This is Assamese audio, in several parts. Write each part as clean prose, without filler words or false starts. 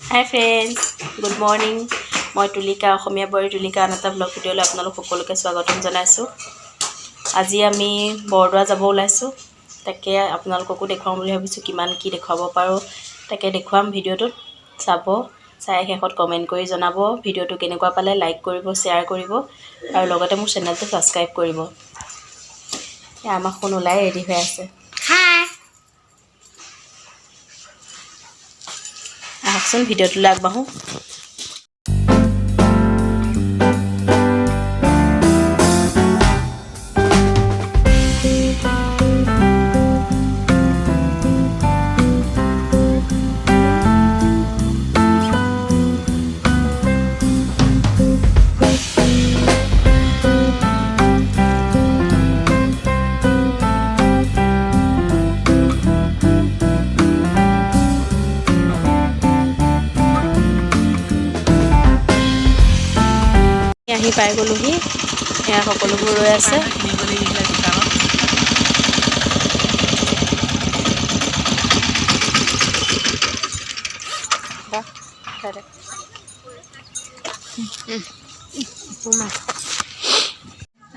Hi friends, good morning. মই তুলিকা অসমীয়া বৰী তুলিকা আনটা ব্লগ ভিডিঅ'লৈ আপোনালোক সকলোকে স্বাগতম জনাইছোঁ। আজি আমি বৰদোৱা যাব ওলাইছোঁ। তাকে আপোনালোককো দেখুৱাম বুলি ভাবিছোঁ, কিমান কি দেখুৱাব পাৰোঁ তাকে দেখুৱাম ভিডিঅ'টোত। চাব, চাই শেষত কমেণ্ট কৰি জনাব ভিডিঅ'টো কেনেকুৱা পালে, লাইক কৰিব, শ্বেয়াৰ কৰিব আৰু লগতে মোৰ চেনেলটো ছাবস্ক্ৰাইব কৰিব। আমাৰ ফোন ওলাই ৰেডি হৈ আছে। আহকচোন ভিডিঅ'টোলৈ আগবাঢ়োঁ। আহি পাই গ'লোহি, এয়া সকলোবোৰ ৰৈ আছে।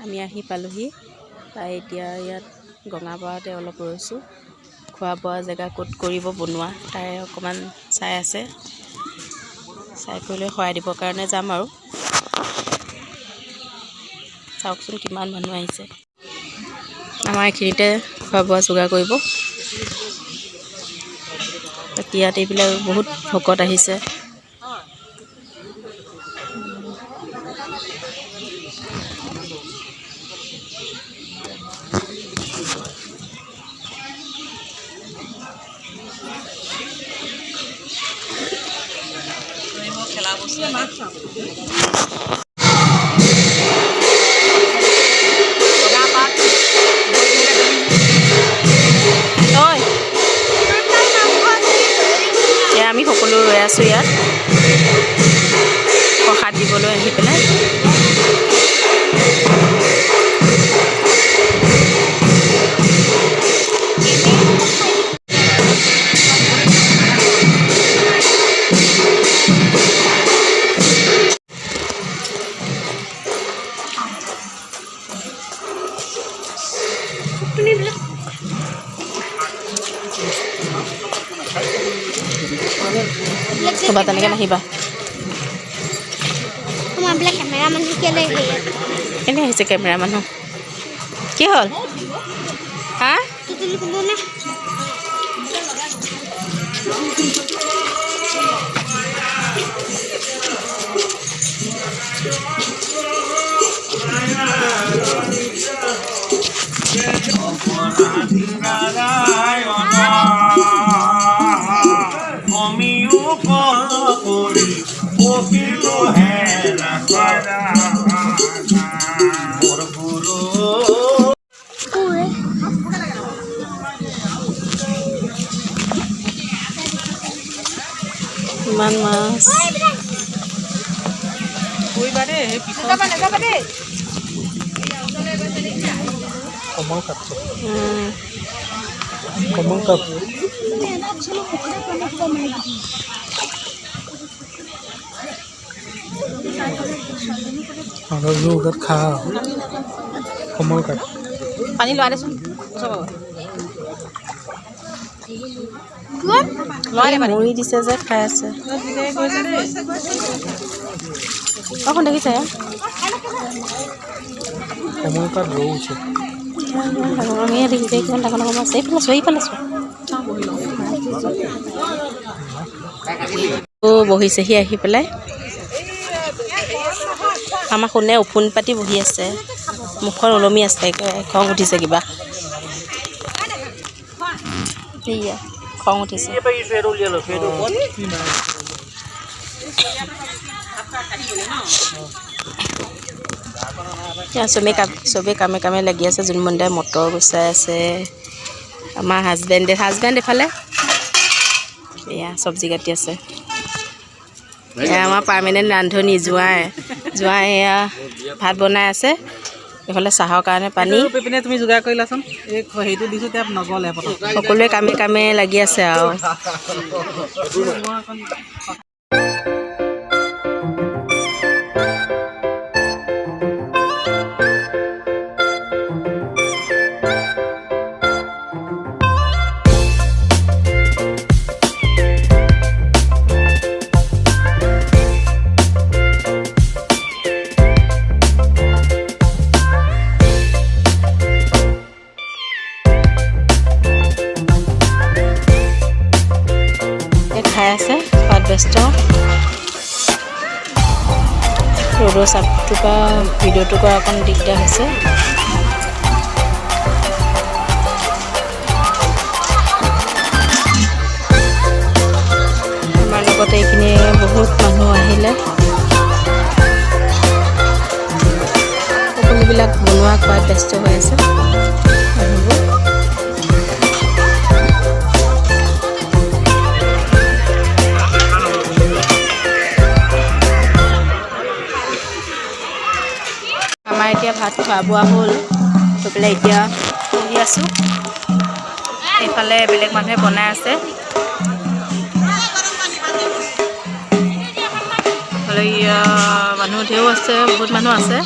আমি আহি পালোহি, পাই এতিয়া ইয়াত গঙাপাৰতে অলপ ৰৈছোঁ। খোৱা বোৱা জেগা ক'ত কৰিব বনোৱা তাৰে অকণমান চাই আছে, চাই কৰি লৈ শৰাই দিবৰ কাৰণে যাম আৰু। চাওকচোন কিমান মানুহ আহিছে। আমাৰ এইখিনিতে খোৱা বোৱা যোগাৰ কৰিব। ইয়াত এইবিলাক বহুত ভকত আহিছে। আমি সকলো ৰৈ আছোঁ ইয়াত প্ৰসাদ দিবলৈ আহি পেলাই। coba tanyakan Hiba. Ini si kameraman ho. Ki hol? Ha? Iman mas. Komol cup. Komol cup. Kalau lu udah kau, komol cup. Pani lo ada sun. Muri di sana kaya. Aku nak kisah ya. Komol cup rose. Orangnya di sini kan tak nak masuk. Palas. Oh, বহিছেহি আহি পেলাই। আমাৰ কোনে উফুন পাতি বহি আছে, মুখৰ ওলমি আছে, খং উঠিছে কিবা। এইয়া খং উঠিছে। চবে কামে লাগি আছে। জুনমন্দাই মটৰ গুচাই আছে। আমাৰ হাজবেণ্ড এফালে এয়া চব্জি কাটি আছে। এয়া আমাৰ পাৰ্মানেণ্ট ৰান্ধনি জোঁৱাই এয়া ভাত বনাই আছে। এইফালে চাহৰ কাৰণে পানী। তুমি যোগাৰ কৰিলাচোন, এই হেৰিটো দিছোঁ এতিয়া নগ'লে সকলোৱে কামে লাগি আছে আৰু। খাই আছে খোৱাত ব্যস্ত ৰ'দৰ চাপটোৰ পৰা ভিডিঅ'টো কৰা অকণ দিগদাৰ হৈছে আমাৰ লগতে এইখিনি বহুত মানুহ আহিলে সকলোবিলাক বনোৱা খোৱাত ব্যস্ত হৈ আছে মানুহবোৰ আমাৰ এতিয়া ভাত খোৱা বোৱা হ'ল হৈ পেলাই এতিয়া বহি আছোঁ এইফালে বেলেগ মানুহে বনাই আছে এইফালে মানুহ ঢেৰ আছে বহুত মানুহ আছে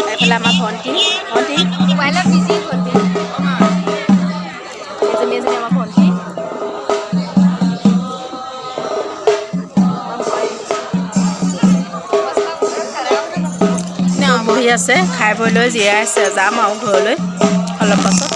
এইফালে আমাৰ ভণ্টি মোবাইলত বিজি ভণ্টি এজনী আমাৰ ভণ্টি বহি আছে খাই বৈ লৈ জিৰাই আছে যাম আৰু ঘৰলৈ অলপ পাছত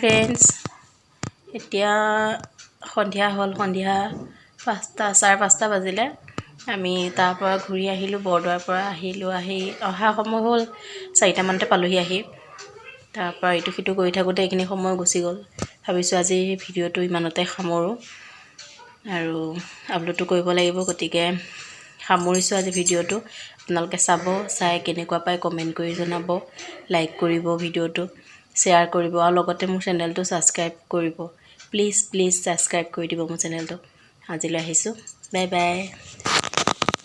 ফ্ৰেণ্ডছ এতিয়া সন্ধিয়া হ'ল সন্ধিয়া 5:30 বাজিলে আমি তাৰ পৰা ঘূৰি আহিলোঁ বৰদোৱাৰ পৰা আহি অহা সময় হ'ল 4টামানতে পালোহি আহি তাৰ পৰা ইটো সিটো কৰি থাকোঁতে এইখিনি সময় গুচি গ'ল ভাবিছোঁ আজি ভিডিঅ'টো ইমানতে সামৰোঁ আৰু আপলোডটো কৰিব লাগিব গতিকে সামৰিছোঁ আজি ভিডিঅ'টো আপোনালোকে চাই কেনেকুৱা পায় কমেণ্ট কৰি জনাব লাইক কৰিব ভিডিঅ'টো শ্বেয়াৰ কৰিব আৰু লগতে মোৰ চেনেলটো ছাবস্ক্ৰাইব কৰিব প্লিজ ছাবস্ক্ৰাইব কৰি দিব মোৰ চেনেলটো আজিলৈ আহিছোঁ বাই বাই